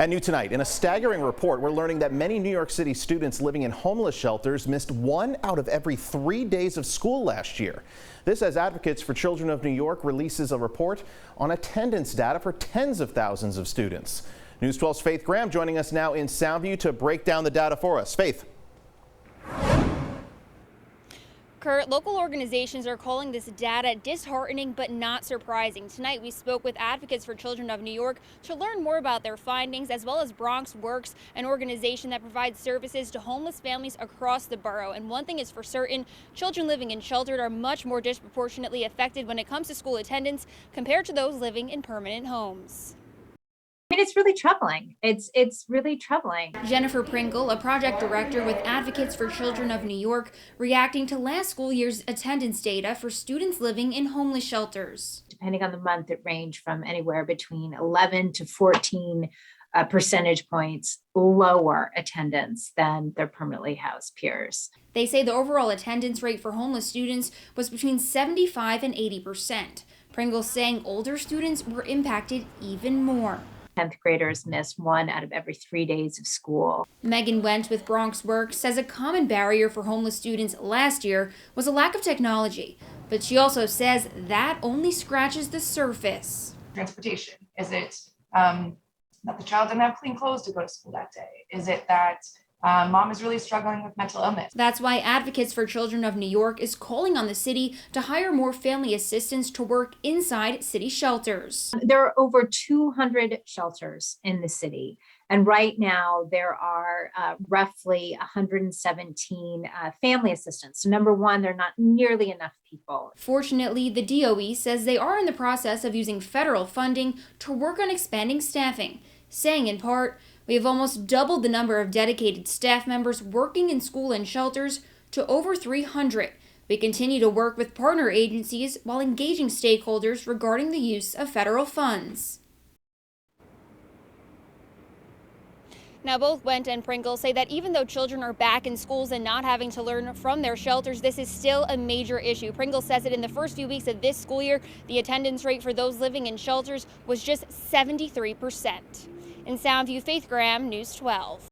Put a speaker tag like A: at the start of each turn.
A: At New Tonight, in a staggering report, we're learning that many New York City students living in homeless shelters missed 1 out of every 3 days of school last year. This as Advocates for Children of New York releases a report on attendance data for tens of thousands of students. News 12's Faith Graham joining us now in Soundview to break down the data for us. Faith.
B: Kurt, local organizations are calling this data disheartening but not surprising. Tonight we spoke with Advocates for Children of New York to learn more about their findings, as well as BronxWorks, an organization that provides services to homeless families across the borough. And one thing is for certain, children living in shelters are much more disproportionately affected when it comes to school attendance compared to those living in permanent homes.
C: It's really troubling. It's really troubling.
B: Jennifer Pringle, a project director with Advocates for Children of New York, reacting to last school year's attendance data for students living in homeless shelters.
C: Depending on the month, it ranged from anywhere between 11 to 14 percentage points lower attendance than their permanently housed peers.
B: They say the overall attendance rate for homeless students was between 75 and 80%. Pringle saying older students were impacted even more.
C: 10th graders missed 1 out of every 3 days of school.
B: Megan Went with BronxWorks says a common barrier for homeless students last year was a lack of technology, but she also says that only scratches the surface.
D: Transportation. Is it that the child didn't have clean clothes to go to school that day? Is it that mom is really struggling with mental illness?
B: That's why Advocates for Children of New York is calling on the city to hire more family assistants to work inside city shelters.
C: There are over 200 shelters in the city, and right now there are roughly 117 family assistants. So number one, there are not nearly enough people.
B: Fortunately, the DOE says they are in the process of using federal funding to work on expanding staffing, saying in part, "We have almost doubled the number of dedicated staff members working in school and shelters to over 300. We continue to work with partner agencies while engaging stakeholders regarding the use of federal funds." Now, both Went and Pringle say that even though children are back in schools and not having to learn from their shelters, this is still a major issue. Pringle says that in the first few weeks of this school year, the attendance rate for those living in shelters was just 73%. In Soundview, Faith Graham, News 12.